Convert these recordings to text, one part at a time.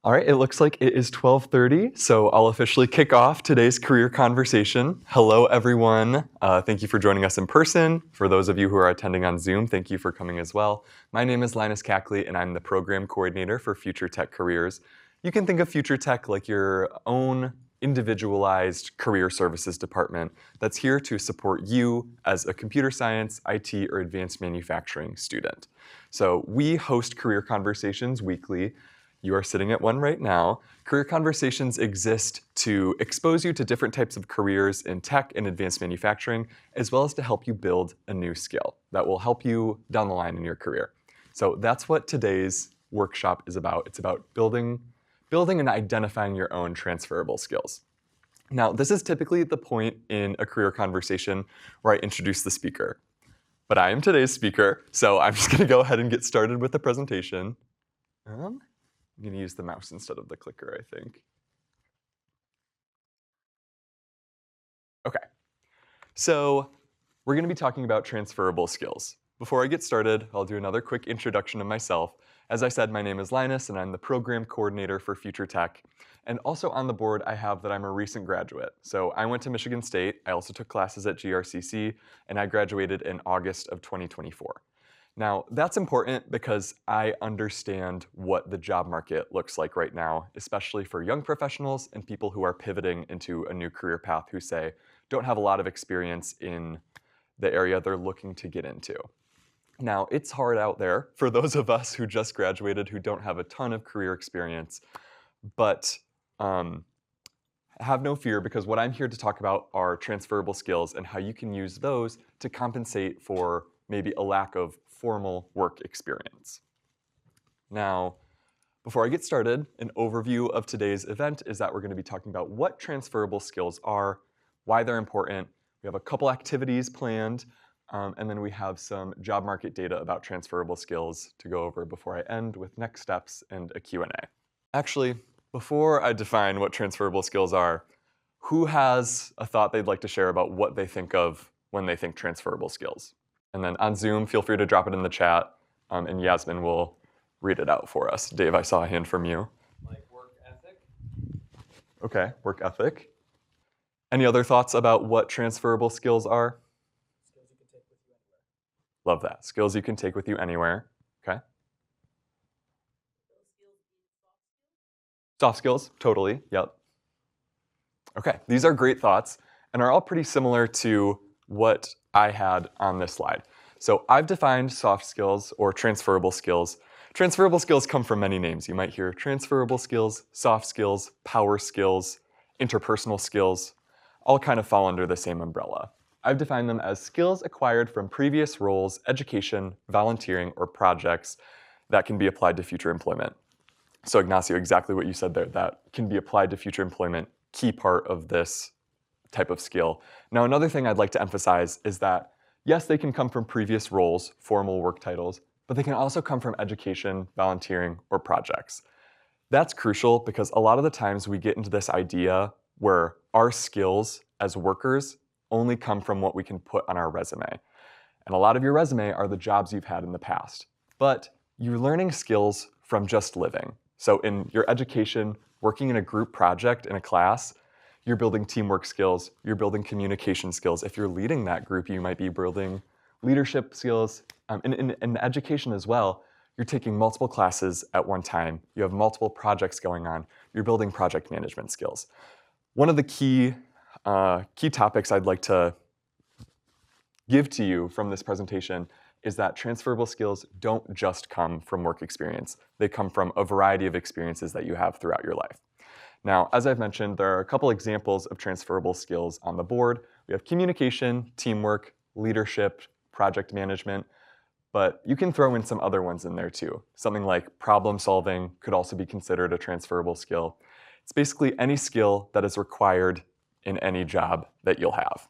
All right, it looks like it is 12:30, so I'll officially kick off today's career conversation. Hello, everyone. Thank you for joining us in person. For those of you who are attending on Zoom, thank you for coming as well. My name is Linus Cackley, and I'm the program coordinator for FutureTech Careers. You can think of FutureTech like your own individualized career services department that's here to support you as a computer science, IT, or advanced manufacturing student. So we host career conversations weekly. You are sitting at one right now. Career conversations exist to expose you to different types of careers in tech and advanced manufacturing, as well as to help you build a new skill that will help you down the line in your career. So that's what today's workshop is about. It's about building and identifying your own transferable skills. Now, this is typically the point in a career conversation where I introduce the speaker. But I am today's speaker, so I'm just going to go ahead and get started with the presentation. I'm going to use the mouse instead of the clicker, I think. Okay, so we're going to be talking about transferable skills. Before I get started, I'll do another quick introduction of myself. As I said, my name is Linus, and I'm the program coordinator for FutureTech. And also on the board, I have that I'm a recent graduate. So I went to Michigan State. I also took classes at GRCC, and I graduated in August of 2024. Now, that's important because I understand what the job market looks like right now, especially for young professionals and people who are pivoting into a new career path who say, don't have a lot of experience in the area they're looking to get into. Now, it's hard out there for those of us who just graduated who don't have a ton of career experience, but have no fear, because what I'm here to talk about are transferable skills and how you can use those to compensate for maybe a lack of formal work experience. Now, before I get started, an overview of today's event is that we're going to be talking about what transferable skills are, why they're important. We have a couple activities planned, and then we have some job market data about transferable skills to go over before I end with next steps and a Q&A. Actually, before I define what transferable skills are, who has a thought they'd like to share about what they think of when they think transferable skills? And then on Zoom, feel free to drop it in the chat, and Yasmin will read it out for us. Dave, I saw a hand from you. Like work ethic? Okay, work ethic. Any other thoughts about what transferable skills are? Skills you can take with you anywhere. Love that. Skills you can take with you anywhere. Okay. Soft skills, totally, yep. Okay, these are great thoughts and are all pretty similar to what I had on this slide. So I've defined soft skills or transferable skills. Transferable skills come from many names. You might hear transferable skills, soft skills, power skills, interpersonal skills, all kind of fall under the same umbrella. I've defined them as skills acquired from previous roles, education, volunteering, or projects that can be applied to future employment. So Ignacio, exactly what you said there, that can be applied to future employment, key part of this type of skill. Now, another thing I'd like to emphasize is that, yes, they can come from previous roles, formal work titles, but they can also come from education, volunteering, or projects. That's crucial because a lot of the times we get into this idea where our skills as workers only come from what we can put on our resume. And a lot of your resume are the jobs you've had in the past. But you're learning skills from just living. So in your education, working in a group project in a class, you're building teamwork skills, you're building communication skills. If you're leading that group, you might be building leadership skills. In education as well, you're taking multiple classes at one time. You have multiple projects going on. You're building project management skills. One of the key topics I'd like to give to you from this presentation is that transferable skills don't just come from work experience. They come from a variety of experiences that you have throughout your life. Now, as I've mentioned, there are a couple examples of transferable skills on the board. We have communication, teamwork, leadership, project management, but you can throw in some other ones in there too. Something like problem solving could also be considered a transferable skill. It's basically any skill that is required in any job that you'll have.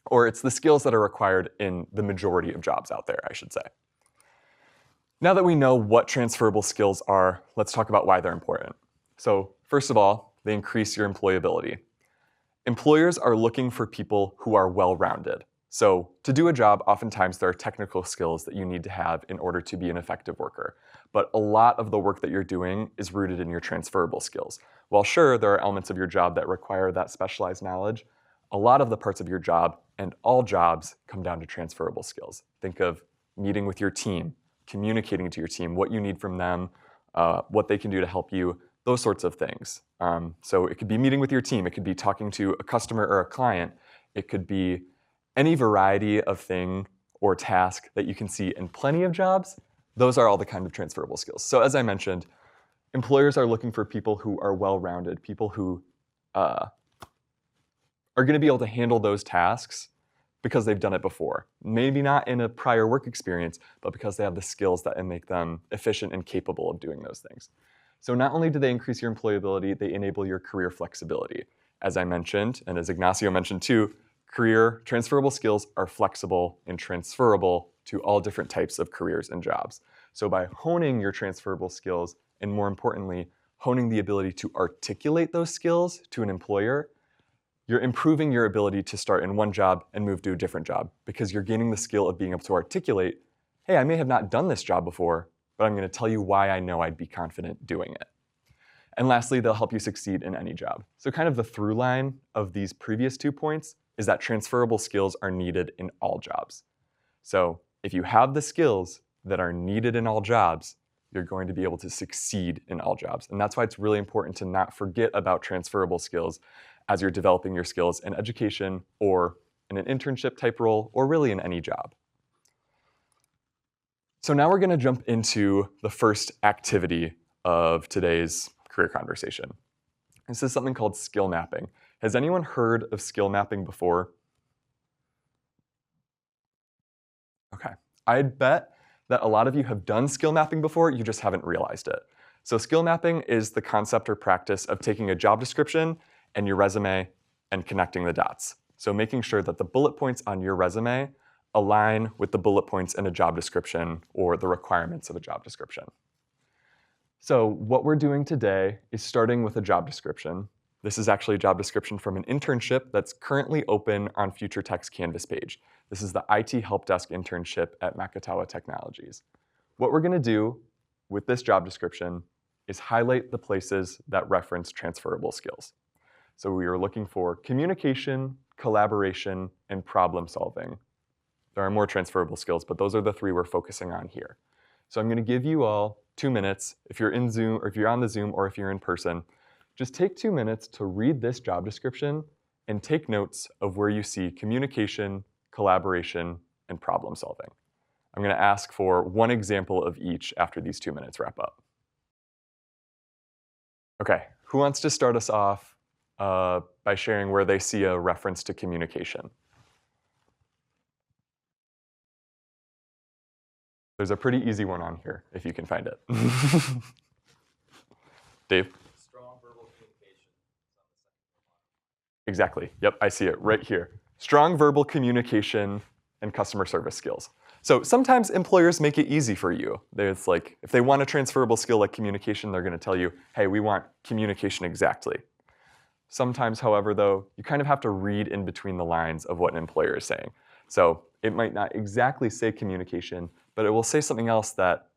Or it's the skills that are required in the majority of jobs out there, I should say. Now that we know what transferable skills are, let's talk about why they're important. So first of all, they increase your employability. Employers are looking for people who are well-rounded. So to do a job, oftentimes there are technical skills that you need to have in order to be an effective worker. But a lot of the work that you're doing is rooted in your transferable skills. While sure, there are elements of your job that require that specialized knowledge, a lot of the parts of your job and all jobs come down to transferable skills. Think of meeting with your team, communicating to your team, what you need from them, what they can do to help you, those sorts of things. So it could be meeting with your team, it could be talking to a customer or a client, it could be any variety of thing or task that you can see in plenty of jobs. Those are all the kind of transferable skills. So as I mentioned, employers are looking for people who are well-rounded, people who are going to be able to handle those tasks because they've done it before. Maybe not in a prior work experience, but because they have the skills that make them efficient and capable of doing those things. So not only do they increase your employability, they enable your career flexibility. As I mentioned, and as Ignacio mentioned too, career transferable skills are flexible and transferable to all different types of careers and jobs. So by honing your transferable skills, and more importantly, honing the ability to articulate those skills to an employer, you're improving your ability to start in one job and move to a different job because you're gaining the skill of being able to articulate, hey, I may have not done this job before, but I'm going to tell you why I know I'd be confident doing it. And lastly, they'll help you succeed in any job. So kind of the through line of these previous 2 points is that transferable skills are needed in all jobs. So if you have the skills that are needed in all jobs, you're going to be able to succeed in all jobs. And that's why it's really important to not forget about transferable skills as you're developing your skills in education or in an internship type role or really in any job. So now we're going to jump into the first activity of today's career conversation. This is something called skill mapping. Has anyone heard of skill mapping before? Okay, I'd bet that a lot of you have done skill mapping before, you just haven't realized it. So skill mapping is the concept or practice of taking a job description and your resume and connecting the dots. So making sure that the bullet points on your resume align with the bullet points in a job description or the requirements of a job description. So what we're doing today is starting with a job description. This is actually a job description from an internship that's currently open on FutureTech's Canvas page. This is the IT Help Desk internship at Makatawa Technologies. What we're going to do with this job description is highlight the places that reference transferable skills. So we are looking for communication, collaboration, and problem solving. There are more transferable skills, but those are the 3 we're focusing on here. So I'm going to give you all 2 minutes. If you're in Zoom, or if you're on the Zoom, or if you're in person, just take 2 minutes to read this job description and take notes of where you see communication, collaboration, and problem solving. I'm going to ask for 1 example of each after these 2 minutes wrap up. Okay, who wants to start us off by sharing where they see a reference to communication? There's a pretty easy one on here, if you can find it. Dave? Strong verbal communication. Exactly. Yep, I see it right here. Strong verbal communication and customer service skills. So sometimes employers make it easy for you. It's like, if they want a transferable skill like communication, they're going to tell you, hey, we want communication exactly. Sometimes, however, though, you kind of have to read in between the lines of what an employer is saying. So it might not exactly say communication, but it will say something else that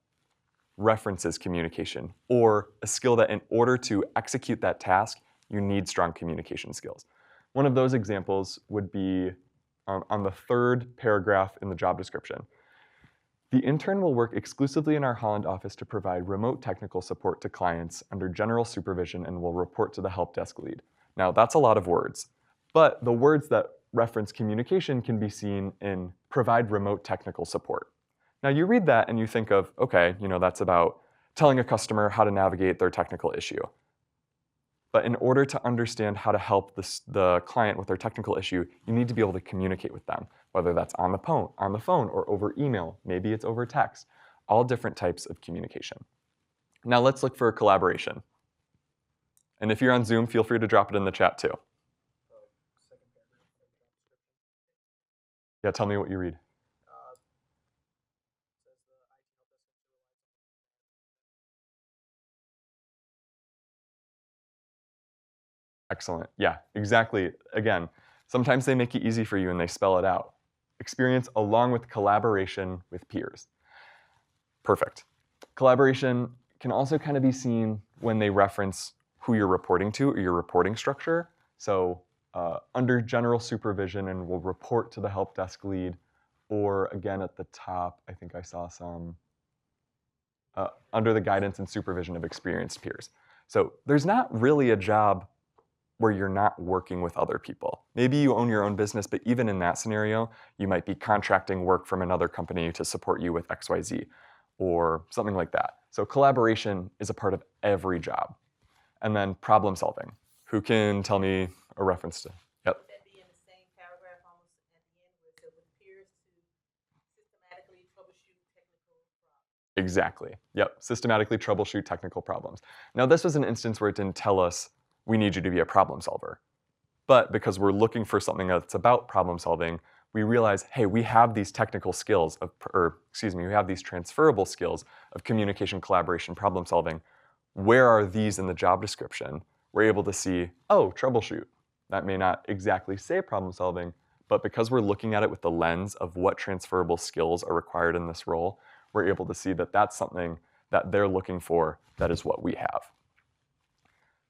references communication, or a skill that in order to execute that task, you need strong communication skills. One of those examples would be on the 3rd paragraph in the job description. The intern will work exclusively in our Holland office to provide remote technical support to clients under general supervision and will report to the help desk lead. Now, that's a lot of words, but the words that reference communication can be seen in provide remote technical support. Now, you read that and you think of, okay, that's about telling a customer how to navigate their technical issue. But in order to understand how to help the client with their technical issue, you need to be able to communicate with them, whether that's on the phone or over email, maybe it's over text, all different types of communication. Now let's look for collaboration. And if you're on Zoom, feel free to drop it in the chat too. Second paragraph of the job description. Yeah, tell me what you read. Says the IT help desk relies Excellent. Yeah, exactly. Again, sometimes they make it easy for you and they spell it out. experience along with collaboration with peers. Perfect. Collaboration can also kind of be seen when they reference who you're reporting to or your reporting structure. So under general supervision, and we'll report to the help desk lead, or again at the top, I think I saw some under the guidance and supervision of experienced peers. So there's not really a job where you're not working with other people. Maybe you own your own business, but even in that scenario, you might be contracting work from another company to support you with XYZ or something like that. So collaboration is a part of every job. And then problem solving. Who can tell me a reference to? Yep. Would that be in the same paragraph almost at the end where it said with peers to systematically troubleshoot technical problems? Exactly. Yep. Systematically troubleshoot technical problems. Now, this was an instance where it didn't tell us we need you to be a problem solver. But because we're looking for something that's about problem solving, we realize, hey, we have these technical skills we have these transferable skills of communication, collaboration, problem solving. Where are these in the job description? We're able to see, oh, troubleshoot. That may not exactly say problem solving, but because we're looking at it with the lens of what transferable skills are required in this role, we're able to see that that's something that they're looking for, that is what we have.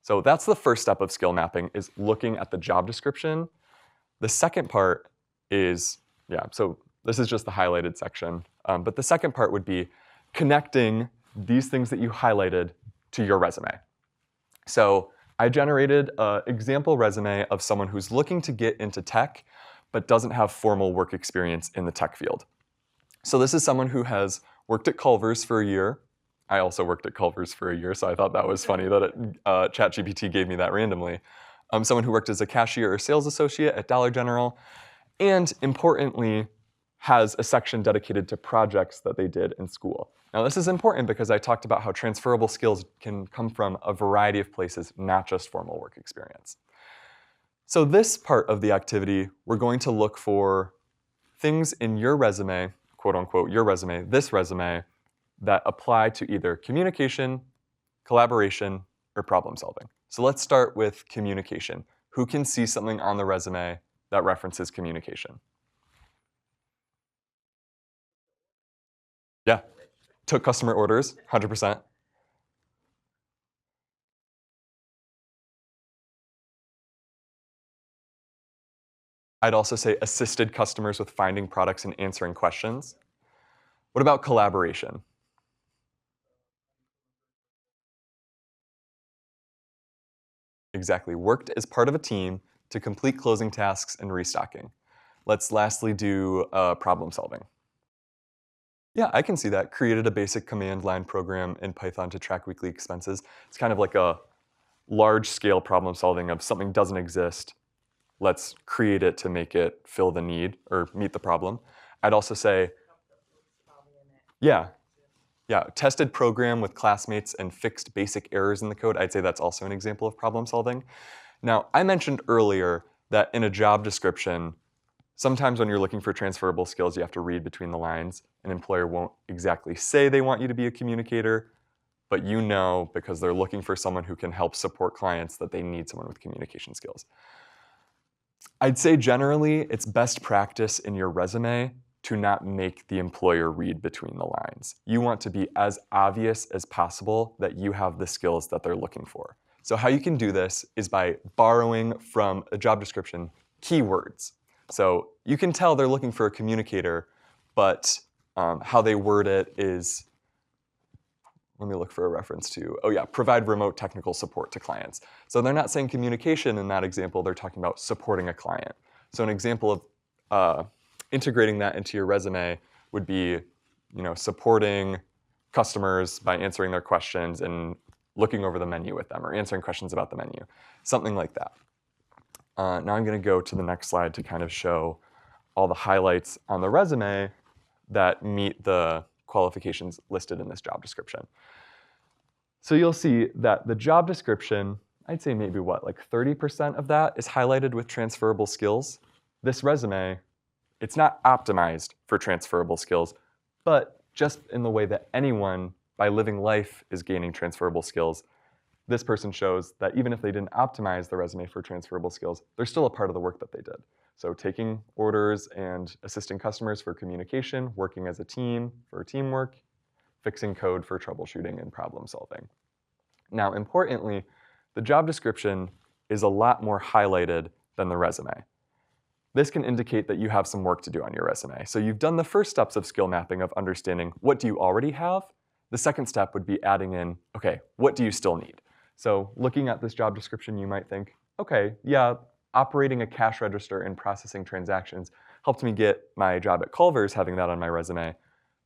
So that's the first step of skill mapping, is looking at the job description. The second part is, so this is just the highlighted section, but the second part would be connecting these things that you highlighted to your resume. So I generated an example resume of someone who's looking to get into tech, but doesn't have formal work experience in the tech field. So this is someone who has worked at Culver's for a year. I also worked at Culver's for a year, so I thought that was funny that ChatGPT gave me that randomly. Someone who worked as a cashier or sales associate at Dollar General, and importantly, has a section dedicated to projects that they did in school. Now, this is important because I talked about how transferable skills can come from a variety of places, not just formal work experience. So this part of the activity, we're going to look for things in your resume, quote unquote, your resume, this resume, that apply to either communication, collaboration, or problem solving. So let's start with communication. Who can see something on the resume that references communication? Yeah, took customer orders, 100%. I'd also say assisted customers with finding products and answering questions. What about collaboration? Exactly, worked as part of a team to complete closing tasks and restocking. Let's lastly do problem solving. Yeah, I can see that. Created a basic command line program in Python to track weekly expenses. It's kind of like a large scale problem solving of something doesn't exist. Let's create it to make it fill the need or meet the problem. I'd also say, yeah, tested program with classmates and fixed basic errors in the code. I'd say that's also an example of problem solving. Now, I mentioned earlier that in a job description, sometimes when you're looking for transferable skills, you have to read between the lines. An employer won't exactly say they want you to be a communicator, but you know because they're looking for someone who can help support clients that they need someone with communication skills. I'd say generally it's best practice in your resume to not make the employer read between the lines. You want to be as obvious as possible that you have the skills that they're looking for. So how you can do this is by borrowing from a job description keywords. So you can tell they're looking for a communicator, but how they word it is, let me look for a reference to, provide remote technical support to clients. So they're not saying communication in that example, they're talking about supporting a client. So an example of integrating that into your resume would be, supporting customers by answering their questions and looking over the menu with them or answering questions about the menu, something like that. Now I'm going to go to the next slide to kind of show all the highlights on the resume that meet the qualifications listed in this job description. So you'll see that the job description, I'd say maybe like 30% of that is highlighted with transferable skills. This resume, it's not optimized for transferable skills, but just in the way that anyone by living life is gaining transferable skills, this person shows that even if they didn't optimize the resume for transferable skills, they're still a part of the work that they did. So taking orders and assisting customers for communication, working as a team for teamwork, fixing code for troubleshooting and problem solving. Now, importantly, the job description is a lot more highlighted than the resume. This can indicate that you have some work to do on your resume. So you've done the first steps of skill mapping of understanding what do you already have. The second step would be adding in, okay, what do you still need? So looking at this job description, you might think, okay, yeah, operating a cash register and processing transactions helped me get my job at Culver's, having that on my resume,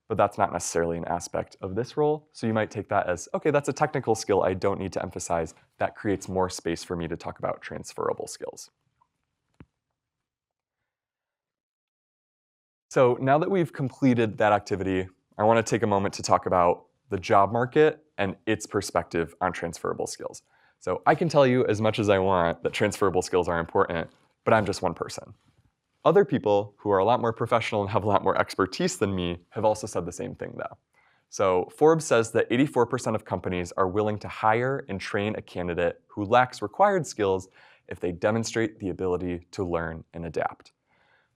but that's not necessarily an aspect of this role. So you might take that as, okay, that's a technical skill I don't need to emphasize. That creates more space for me to talk about transferable skills. So now that we've completed that activity, I want to take a moment to talk about the job market and its perspective on transferable skills. So I can tell you as much as I want that transferable skills are important, but I'm just one person. Other people who are a lot more professional and have a lot more expertise than me have also said the same thing though. So Forbes says that 84% of companies are willing to hire and train a candidate who lacks required skills if they demonstrate the ability to learn and adapt.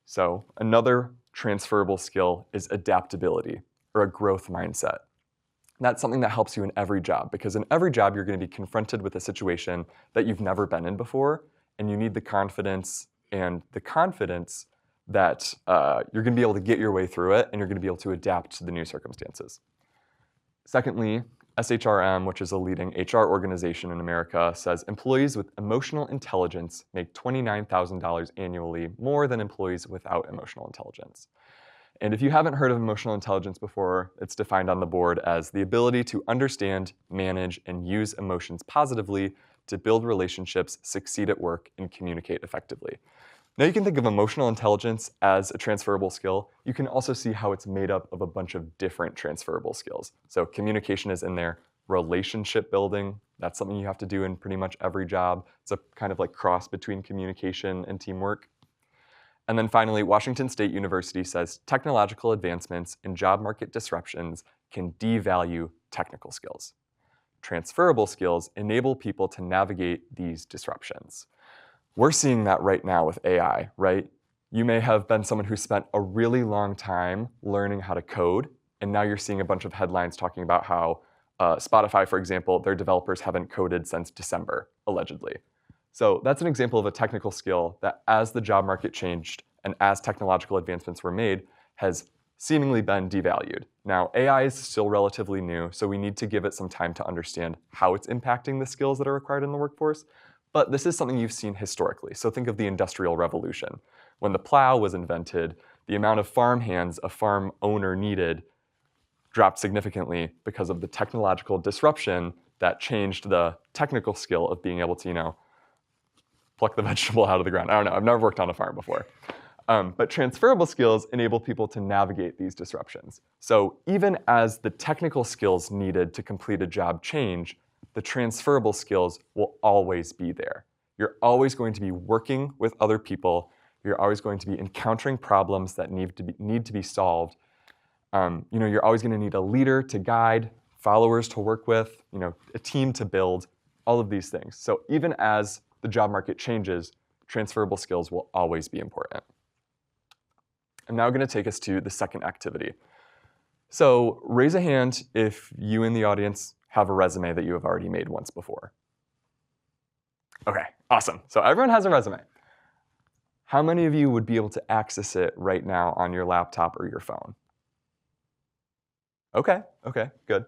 So another transferable skill is adaptability or a growth mindset. That's something that helps you in every job, because in every job you're going to be confronted with a situation that you've never been in before, and you need the confidence that you're going to be able to get your way through it and you're going to be able to adapt to the new circumstances. Secondly, SHRM, which is a leading HR organization in America, says employees with emotional intelligence make $29,000 annually more than employees without emotional intelligence. And if you haven't heard of emotional intelligence before, it's defined on the board as the ability to understand, manage, and use emotions positively to build relationships, succeed at work, and communicate effectively. Now you can think of emotional intelligence as a transferable skill. You can also see how it's made up of a bunch of different transferable skills. So communication is in there, relationship building, that's something you have to do in pretty much every job. It's a kind of like cross between communication and teamwork. And then finally, Washington State University says technological advancements and job market disruptions can devalue technical skills. Transferable skills enable people to navigate these disruptions. We're seeing that right now with AI, right? You may have been someone who spent a really long time learning how to code, and now you're seeing a bunch of headlines talking about how Spotify, for example, their developers haven't coded since December, allegedly. So that's an example of a technical skill that, as the job market changed and as technological advancements were made, has seemingly been devalued. Now, AI is still relatively new, so we need to give it some time to understand how it's impacting the skills that are required in the workforce. But this is something you've seen historically. So think of the Industrial Revolution. When the plow was invented, the amount of farm hands a farm owner needed dropped significantly because of the technological disruption that changed the technical skill of being able to, pluck the vegetable out of the ground. I don't know, I've never worked on a farm before. But transferable skills enable people to navigate these disruptions. So even as the technical skills needed to complete a job change, the transferable skills will always be there. You're always going to be working with other people. You're always going to be encountering problems that need to be solved. You're always going to need a leader to guide, followers to work with, a team to build, all of these things. So even as the job market changes, transferable skills will always be important. I'm now going to take us to the second activity. So raise a hand if you in the audience have a resume that you have already made once before. Okay, awesome. So everyone has a resume. How many of you would be able to access it right now on your laptop or your phone? Okay, good.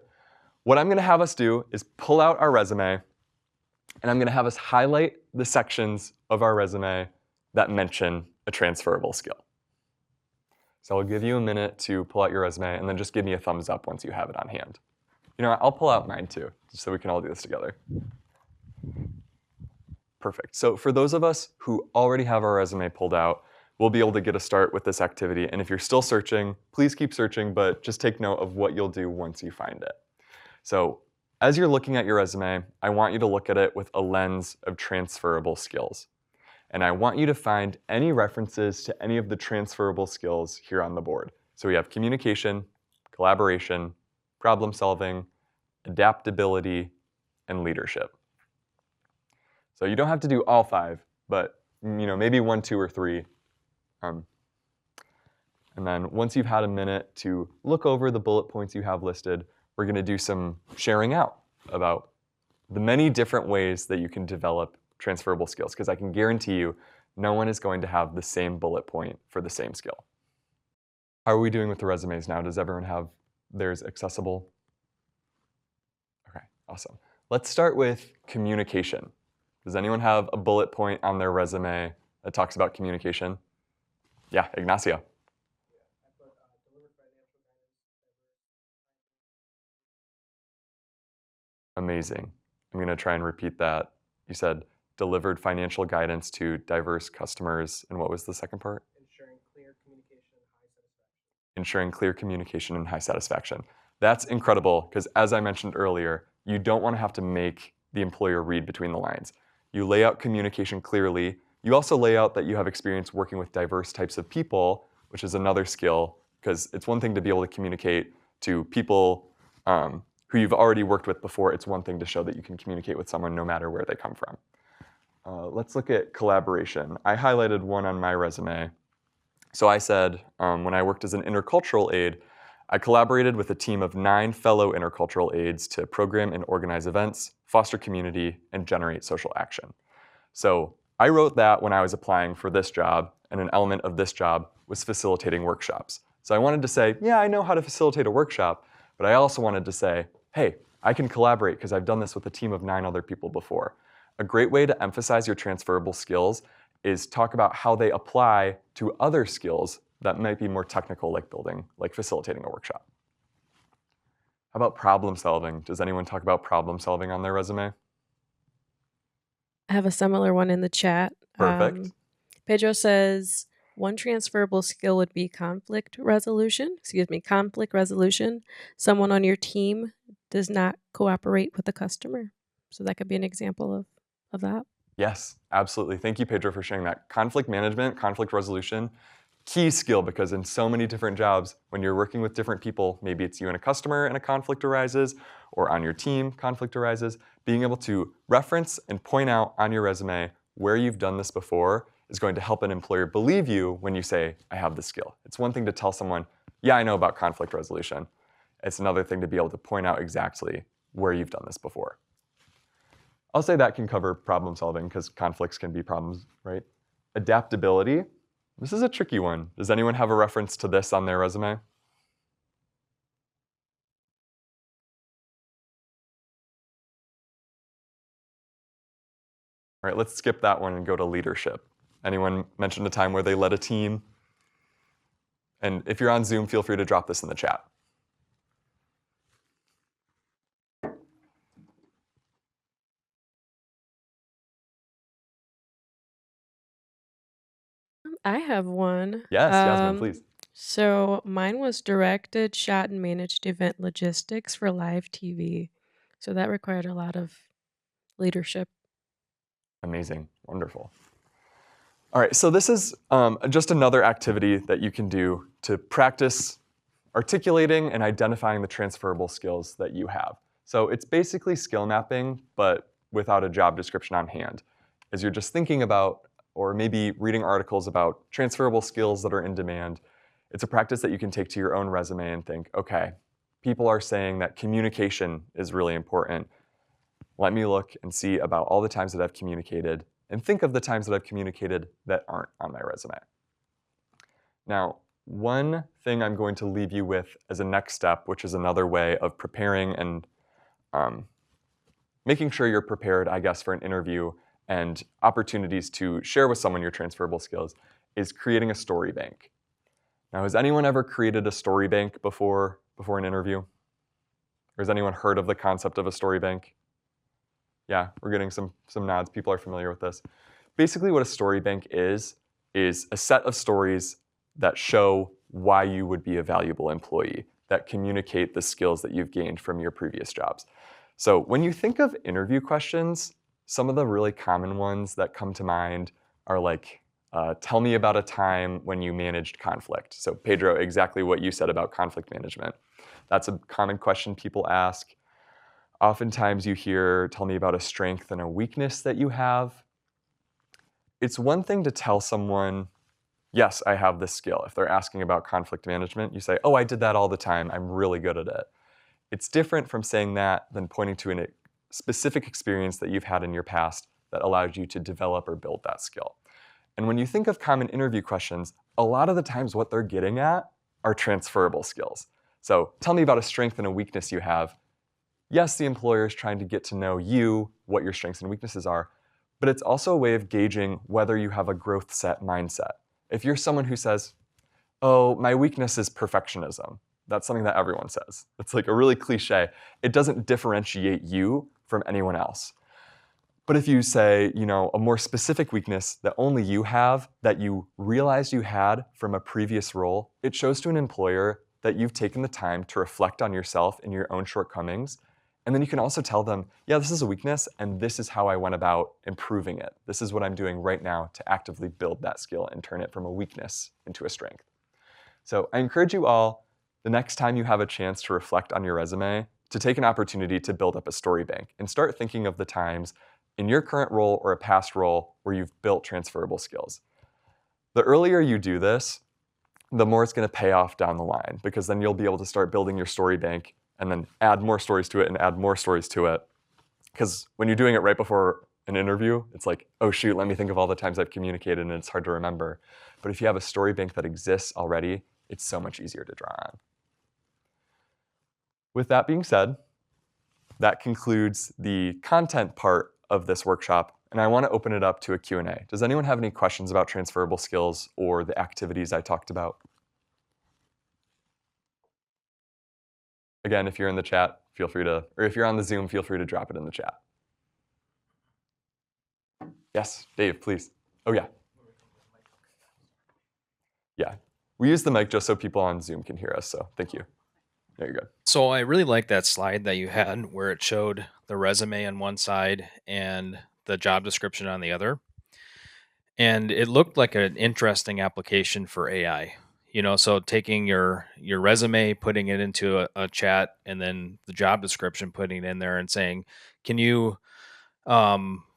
What I'm going to have us do is pull out our resume, and I'm going to have us highlight the sections of our resume that mention a transferable skill. So I'll give you a minute to pull out your resume, and then just give me a thumbs up once you have it on hand. I'll pull out mine too, just so we can all do this together. Perfect. So for those of us who already have our resume pulled out, we'll be able to get a start with this activity. And if you're still searching, please keep searching, but just take note of what you'll do once you find it. So as you're looking at your resume, I want you to look at it with a lens of transferable skills. And I want you to find any references to any of the transferable skills here on the board. So we have communication, collaboration, problem solving, adaptability, and leadership. So you don't have to do all 5, but maybe 1, 2, or 3 Um, and then once you've had a minute to look over the bullet points you have listed, we're going to do some sharing out about the many different ways that you can develop transferable skills, because I can guarantee you no one is going to have the same bullet point for the same skill. How are we doing with the resumes now? Does everyone have theirs accessible? Okay, awesome. Let's start with communication. Does anyone have a bullet point on their resume that talks about communication? Yeah, Ignacio. I put delivered financial guidance. Amazing. I'm going to try and repeat that. You said delivered financial guidance to diverse customers. And what was the second part? Ensuring clear communication and high satisfaction. Ensuring clear communication and high satisfaction. That's incredible because, as I mentioned earlier, you don't want to have to make the employer read between the lines. You lay out communication clearly. You also lay out that you have experience working with diverse types of people, which is another skill, because it's one thing to be able to communicate to people who you've already worked with before. It's one thing to show that you can communicate with someone no matter where they come from. Let's look at collaboration. I highlighted one on my resume. So I said, when I worked as an intercultural aide, I collaborated with a team of 9 fellow intercultural aides to program and organize events, foster community, and generate social action. So I wrote that when I was applying for this job, and an element of this job was facilitating workshops. So I wanted to say, yeah, I know how to facilitate a workshop, but I also wanted to say, hey, I can collaborate because I've done this with a team of 9 other people before. A great way to emphasize your transferable skills is talk about how they apply to other skills that might be more technical, like facilitating a workshop. How about problem solving? Does anyone talk about problem solving on their resume? I have a similar one in the chat. Perfect. Pedro says one transferable skill would be conflict resolution. Someone on your team does not cooperate with the customer. So that could be an example of that. Yes, absolutely. Thank you, Pedro, for sharing that. Conflict management, conflict resolution, key skill, because in so many different jobs, when you're working with different people, maybe it's you and a customer and a conflict arises, or on your team, conflict arises, being able to reference and point out on your resume where you've done this before is going to help an employer believe you when you say, I have this skill. It's one thing to tell someone, yeah, I know about conflict resolution. It's another thing to be able to point out exactly where you've done this before. I'll say that can cover problem solving because conflicts can be problems, right? Adaptability. This is a tricky one. Does anyone have a reference to this on their resume? All right, let's skip that one and go to leadership. Anyone mentioned a time where they led a team? And if you're on Zoom, feel free to drop this in the chat. I have one. Yes, Yasmin, please. So mine was directed, shot, and managed event logistics for live TV. So that required a lot of leadership. Amazing, wonderful. All right, so this is just another activity that you can do to practice articulating and identifying the transferable skills that you have. So it's basically skill mapping, but without a job description on hand. As you're just thinking about, or maybe reading articles about transferable skills that are in demand, it's a practice that you can take to your own resume and think, okay, people are saying that communication is really important. Let me look and see about all the times that I've communicated and think of the times that I've communicated that aren't on my resume. Now, one thing I'm going to leave you with as a next step, which is another way of preparing and making sure you're prepared, I guess, for an interview and opportunities to share with someone your transferable skills, is creating a story bank. Now, has anyone ever created a story bank before an interview? Or has anyone heard of the concept of a story bank? Yeah, we're getting some nods. People are familiar with this. Basically, what a story bank is a set of stories that show why you would be a valuable employee, that communicate the skills that you've gained from your previous jobs. So when you think of interview questions, some of the really common ones that come to mind are like, tell me about a time when you managed conflict. So Pedro, exactly what you said about conflict management. That's a common question people ask. Oftentimes you hear, tell me about a strength and a weakness that you have. It's one thing to tell someone, yes, I have this skill. If they're asking about conflict management, you say, oh, I did that all the time. I'm really good at it. It's different from saying that than pointing to a specific experience that you've had in your past that allowed you to develop or build that skill. And when you think of common interview questions, a lot of the times what they're getting at are transferable skills. So tell me about a strength and a weakness you have. Yes, the employer is trying to get to know you, what your strengths and weaknesses are, but it's also a way of gauging whether you have a growth set mindset. If you're someone who says, oh, my weakness is perfectionism, that's something that everyone says. It's like a really cliche. It doesn't differentiate you from anyone else. But if you say, a more specific weakness that only you have, that you realized you had from a previous role, it shows to an employer that you've taken the time to reflect on yourself and your own shortcomings. And then you can also tell them, yeah, this is a weakness, and this is how I went about improving it. This is what I'm doing right now to actively build that skill and turn it from a weakness into a strength. So I encourage you all, the next time you have a chance to reflect on your resume, to take an opportunity to build up a story bank and start thinking of the times in your current role or a past role where you've built transferable skills. The earlier you do this, the more it's going to pay off down the line, because then you'll be able to start building your story bank and then add more stories to it and add more stories to it. Because when you're doing it right before an interview, it's like, oh shoot, let me think of all the times I've communicated, and it's hard to remember. But if you have a story bank that exists already, it's so much easier to draw on. With that being said, that concludes the content part of this workshop, and I want to open it up to a Q&A. Does anyone have any questions about transferable skills or the activities I talked about? Again, if you're in the chat, feel free to, or if you're on the Zoom, feel free to drop it in the chat. Yes, Dave, please. Oh yeah. Yeah, we use the mic just so people on Zoom can hear us, so thank you. There you go. So I really like that slide that you had where it showed the resume on one side and the job description on the other. And it looked like an interesting application for AI. So taking your resume, putting it into a chat, and then the job description, putting it in there and saying, can you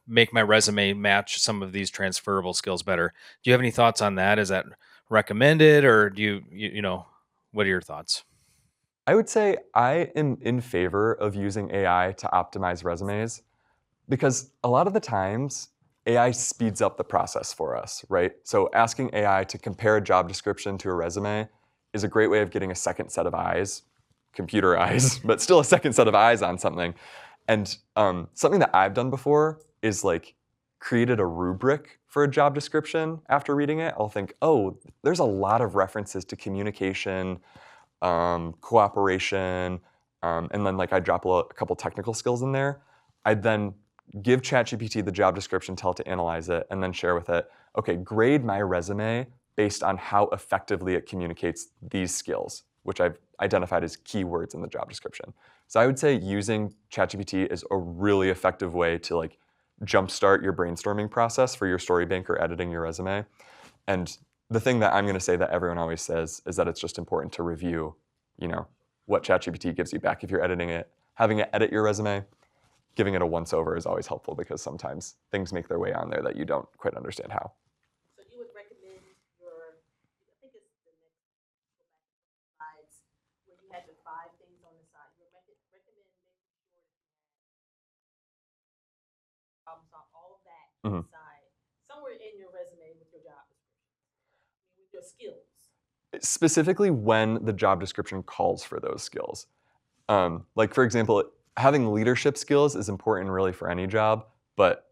make my resume match some of these transferable skills better? Do you have any thoughts on that? Is that recommended, or do you what are your thoughts? I would say I am in favor of using AI to optimize resumes, because a lot of the times AI speeds up the process for us, right? So asking AI to compare a job description to a resume is a great way of getting a second set of eyes, computer eyes, but still a second set of eyes on something. And something that I've done before is like created a rubric for a job description after reading it. I'll think, oh, there's a lot of references to communication, cooperation, and then like I drop a couple technical skills in there. I'd then give ChatGPT the job description, tell it to analyze it, and then share with it, okay, grade my resume based on how effectively it communicates these skills, which I've identified as keywords in the job description. So I would say using ChatGPT is a really effective way to like jumpstart your brainstorming process for your story bank or editing your resume. And the thing that I'm going to say that everyone always says is that it's just important to review, what ChatGPT gives you back if you're editing it. Having it edit your resume, giving it a once-over is always helpful, because sometimes things make their way on there that you don't quite understand how. So you would recommend I think it's the next slides where you had the 5 things on the side. You would recommend making sure that you had problems on all of that inside, somewhere in your resume with your job description, with your skills. Specifically when the job description calls for those skills. Like for example, having leadership skills is important really for any job, but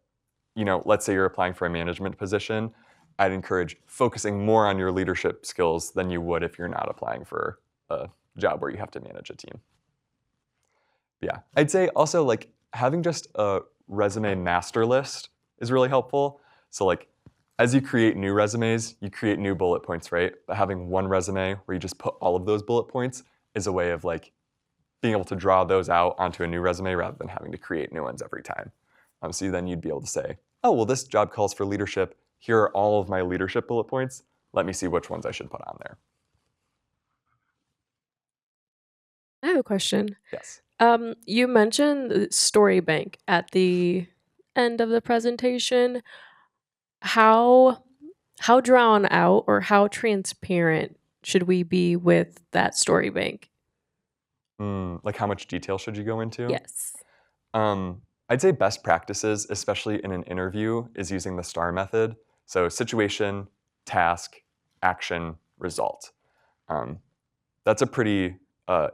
let's say you're applying for a management position, I'd encourage focusing more on your leadership skills than you would if you're not applying for a job where you have to manage a team. Yeah, I'd say also like having just a resume master list is really helpful. So like as you create new resumes, you create new bullet points, right? But having one resume where you just put all of those bullet points is a way of like being able to draw those out onto a new resume rather than having to create new ones every time. So then you'd be able to say, oh, well, this job calls for leadership. Here are all of my leadership bullet points. Let me see which ones I should put on there. I have a question. Yes. You mentioned story bank at the end of the presentation. How how drawn out or how transparent should we be with that story bank? Like how much detail should you go into? Yes. I'd say best practices, especially in an interview, is using the STAR method. So situation, task, action, result. Um, that's a pretty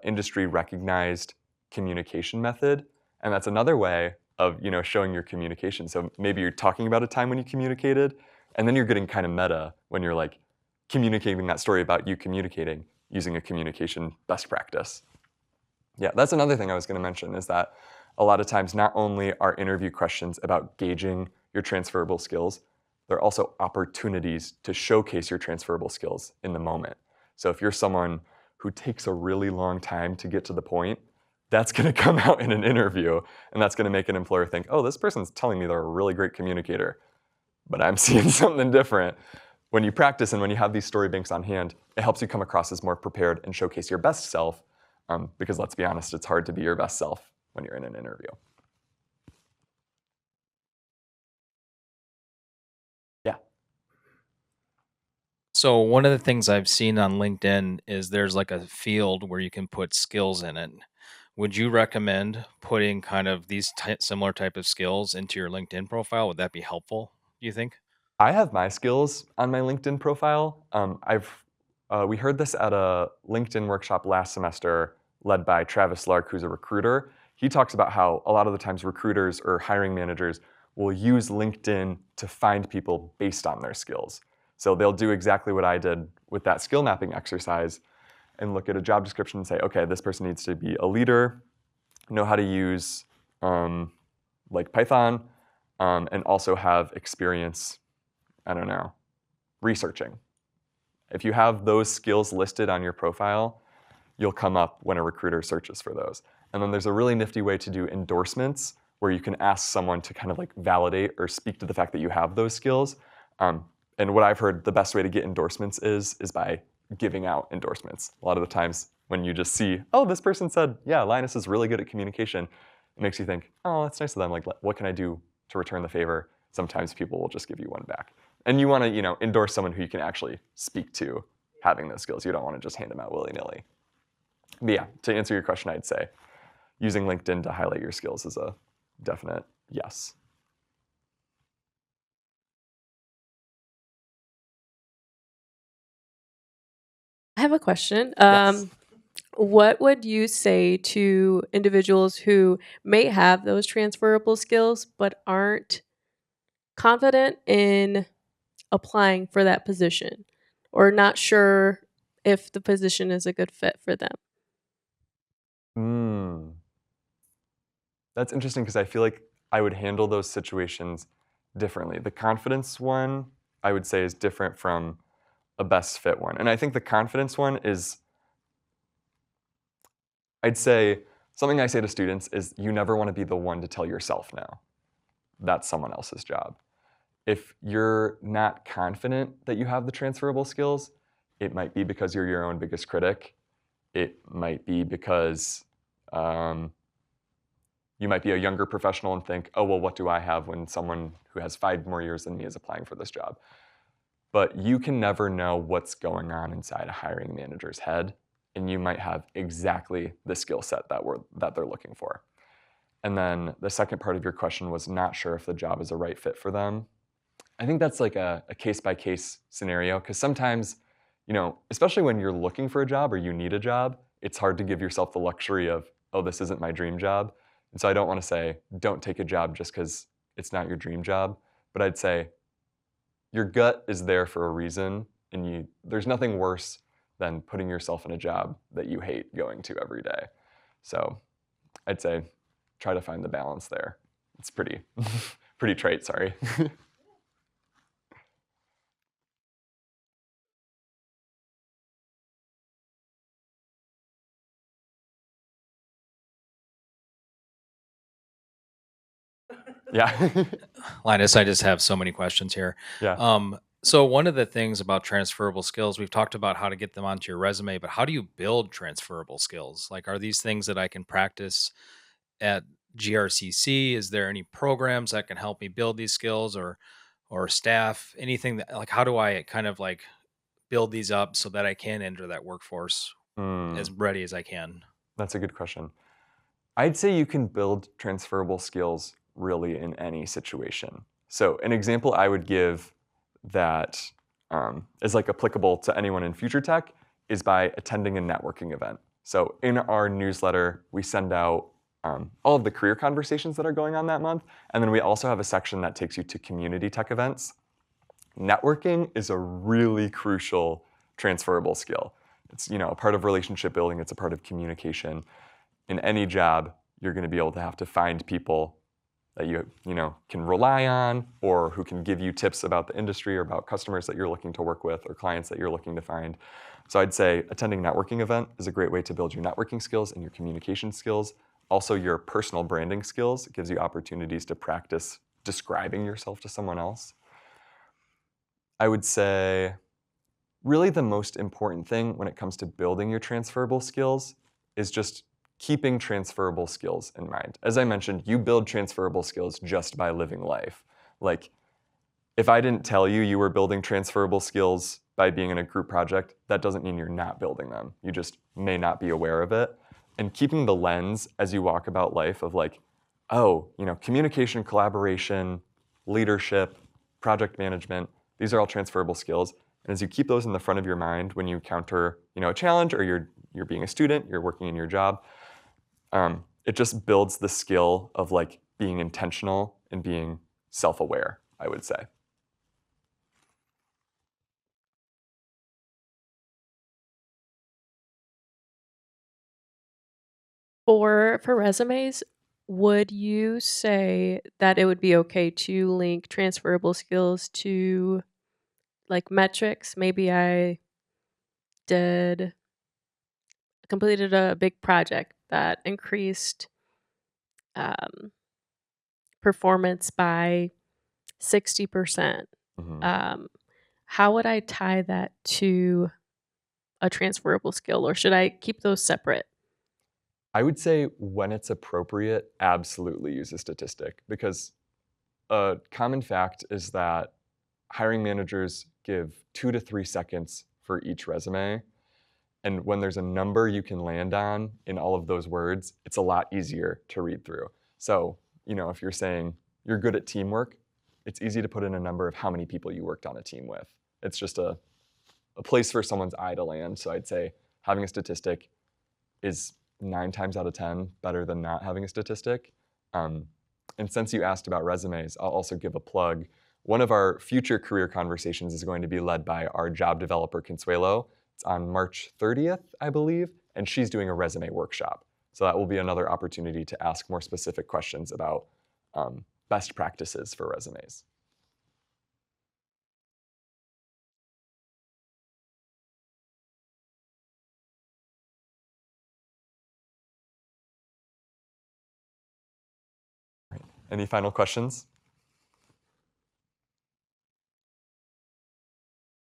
industry recognized communication method, and that's another way of showing your communication. So maybe you're talking about a time when you communicated, and then you're getting kind of meta when you're like communicating that story about you communicating using a communication best practice. Yeah, that's another thing I was going to mention is that a lot of times not only are interview questions about gauging your transferable skills, they're also opportunities to showcase your transferable skills in the moment. So if you're someone who takes a really long time to get to the point, that's going to come out in an interview, and that's going to make an employer think, oh, this person's telling me they're a really great communicator, but I'm seeing something different. When you practice and when you have these story banks on hand, it helps you come across as more prepared and showcase your best self, because let's be honest, it's hard to be your best self when you're in an interview. Yeah. So one of the things I've seen on LinkedIn is there's like a field where you can put skills in it. Would you recommend putting kind of these similar type of skills into your LinkedIn profile? Would that be helpful, do you think? I have my skills on my LinkedIn profile. We heard this at a LinkedIn workshop last semester led by Travis Lark, who's a recruiter. He talks about how a lot of the times recruiters or hiring managers will use LinkedIn to find people based on their skills. So they'll do exactly what I did with that skill mapping exercise and look at a job description and say, okay, this person needs to be a leader, know how to use like Python, and also have experience, I don't know, researching. If you have those skills listed on your profile, you'll come up when a recruiter searches for those. And then there's a really nifty way to do endorsements where you can ask someone to kind of like validate or speak to the fact that you have those skills. And what I've heard the best way to get endorsements is by giving out endorsements. A lot of the times when you just see, oh, this person said, yeah, Linus is really good at communication, it makes you think, oh, that's nice of them. Like, what can I do to return the favor? Sometimes people will just give you one back. And you want to, endorse someone who you can actually speak to having those skills. You don't want to just hand them out willy-nilly. But yeah, to answer your question, I'd say using LinkedIn to highlight your skills is a definite yes. I have a question. Yes. What would you say to individuals who may have those transferable skills but aren't confident in applying for that position or not sure if the position is a good fit for them? That's interesting because I feel like I would handle those situations differently. The confidence one, I would say, is different from a best fit one. And I think the confidence one is, I'd say, something I say to students is you never want to be the one to tell yourself no. That's someone else's job. If you're not confident that you have the transferable skills, it might be because you're your own biggest critic. It might be because you might be a younger professional and think, oh, well, what do I have when someone who has 5 more years than me is applying for this job? But you can never know what's going on inside a hiring manager's head, and you might have exactly the skill set that they're looking for. And then the second part of your question was not sure if the job is a right fit for them. I think that's like a case-by-case scenario, because sometimes, especially when you're looking for a job or you need a job, it's hard to give yourself the luxury of, oh, this isn't my dream job. And so I don't want to say, don't take a job just because it's not your dream job. But I'd say your gut is there for a reason, and there's nothing worse than putting yourself in a job that you hate going to every day. So I'd say try to find the balance there. It's pretty, pretty trite, sorry. Yeah. Linus, I just have so many questions here. Yeah. So one of the things about transferable skills, we've talked about how to get them onto your resume, but how do you build transferable skills? Like, are these things that I can practice at GRCC? Is there any programs that can help me build these skills, or or staff, anything that, like, how do I kind of like build these up so that I can enter that workforce as ready as I can? That's a good question. I'd say you can build transferable skills really in any situation. So an example I would give that is like applicable to anyone in FutureTech is by attending a networking event. So in our newsletter, we send out all of the career conversations that are going on that month, and then we also have a section that takes you to community tech events. Networking is a really crucial transferable skill. It's a part of relationship building, it's a part of communication. In any job, you're going to be able to have to find people that you can rely on, or who can give you tips about the industry or about customers that you're looking to work with or clients that you're looking to find. So I'd say attending a networking event is a great way to build your networking skills and your communication skills. Also, your personal branding skills. It gives you opportunities to practice describing yourself to someone else. I would say really the most important thing when it comes to building your transferable skills is just keeping transferable skills in mind. As I mentioned, you build transferable skills just by living life. Like, if I didn't tell you you were building transferable skills by being in a group project, that doesn't mean you're not building them. You just may not be aware of it. And keeping the lens as you walk about life of like, oh, communication, collaboration, leadership, project management, these are all transferable skills. And as you keep those in the front of your mind when you encounter a challenge, or you're being a student, you're working in your job, it just builds the skill of like being intentional and being self-aware, I would say. For resumes, would you say that it would be okay to link transferable skills to like metrics? Maybe I did completed a big project that increased performance by 60%. Um, how would I tie that to a transferable skill, or should I keep those separate? I would say when it's appropriate, absolutely use a statistic, because a common fact is that hiring managers give 2 to 3 seconds for each resume. And when there's a number you can land on in all of those words, it's a lot easier to read through. So, if you're saying you're good at teamwork, it's easy to put in a number of how many people you worked on a team with. It's just a place for someone's eye to land. So I'd say having a statistic is 9 times out of 10 better than not having a statistic. And since you asked about resumes, I'll also give a plug. One of our future career conversations is going to be led by our job developer, Consuelo. It's on March 30th, I believe, and she's doing a resume workshop. So that will be another opportunity to ask more specific questions about best practices for resumes. Right. Any final questions?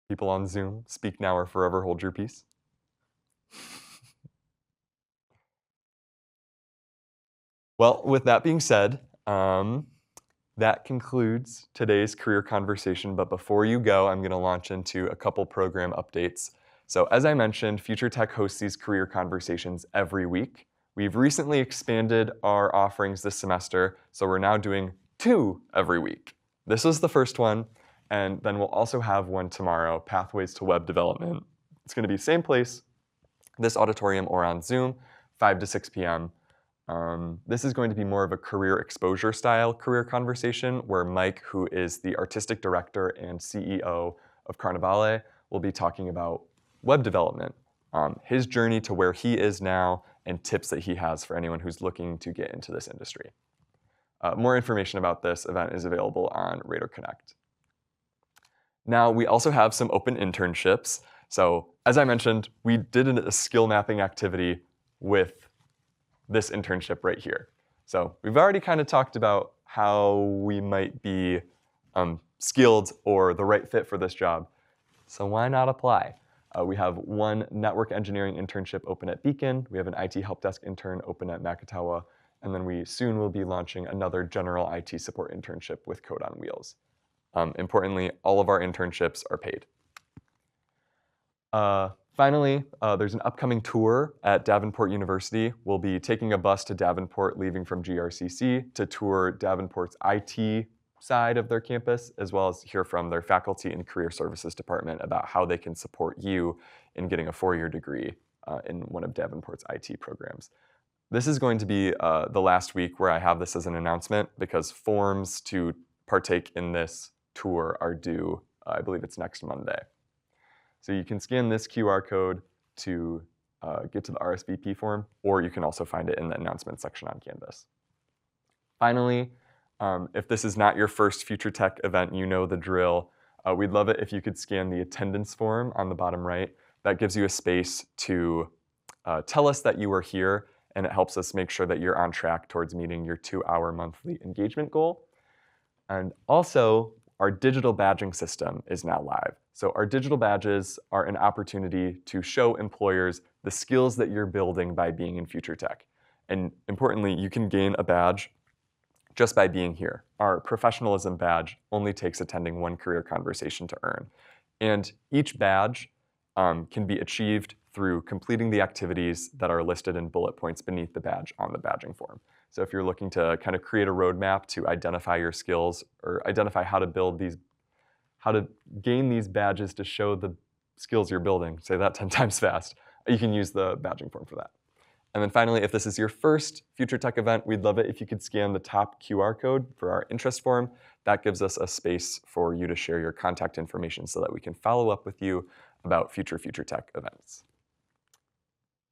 People on Zoom, speak now or forever hold your peace. Well, with that being said, that concludes today's career conversation. But before you go, I'm going to launch into a couple program updates. So as I mentioned, FutureTech hosts these career conversations every week. We've recently expanded our offerings this semester, so we're now doing 2 every week. This was the first one, and then we'll also have one tomorrow, Pathways to Web Development. It's going to be same place, this auditorium or on Zoom, 5 to 6 p.m. This is going to be more of a career exposure style career conversation where Mike, who is the artistic director and CEO of Carnivale, will be talking about web development, his journey to where he is now, and tips that he has for anyone who's looking to get into this industry. More information about this event is available on Radar Connect. Now, we also have some open internships. So as I mentioned, we did a skill mapping activity with this internship right here. So we've already kind of talked about how we might be skilled or the right fit for this job. So why not apply? We have one network engineering internship open at Beacon. We have an IT help desk intern open at Makatawa. And then we soon will be launching another general IT support internship with Code on Wheels. Importantly, all of our internships are paid. Finally, there's an upcoming tour at Davenport University. We'll be taking a bus to Davenport, leaving from GRCC to tour Davenport's IT side of their campus, as well as hear from their faculty and career services department about how they can support you in getting a 4-year degree in one of Davenport's IT programs. This is going to be the last week where I have this as an announcement because forms to partake in this tour are due, I believe it's next Monday. So you can scan this QR code to get to the RSVP form, or you can also find it in the announcement section on Canvas. Finally, if this is not your first FutureTech event, you know the drill. We'd love it if you could scan the attendance form on the bottom right. That gives you a space to tell us that you were here, and it helps us make sure that you're on track towards meeting your 2-hour monthly engagement goal. And also, our digital badging system is now live. So our digital badges are an opportunity to show employers the skills that you're building by being in FutureTech. And importantly, you can gain a badge just by being here. Our professionalism badge only takes attending one career conversation to earn. And each badge can be achieved through completing the activities that are listed in bullet points beneath the badge on the badging form. So if you're looking to kind of create a roadmap to identify your skills or identify how to build these, how to gain these badges to show the skills you're building, say that 10 times fast, you can use the badging form for that. And then finally, if this is your first FutureTech event, we'd love it if you could scan the top QR code for our interest form. That gives us a space for you to share your contact information so that we can follow up with you about future FutureTech events.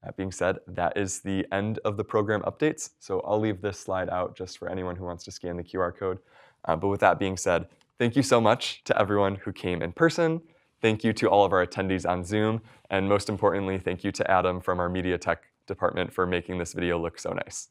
That being said, that is the end of the program updates. So I'll leave this slide out just for anyone who wants to scan the QR code. But with that being said, thank you so much to everyone who came in person. Thank you to all of our attendees on Zoom. And most importantly, thank you to Adam from our Media Tech department for making this video look so nice.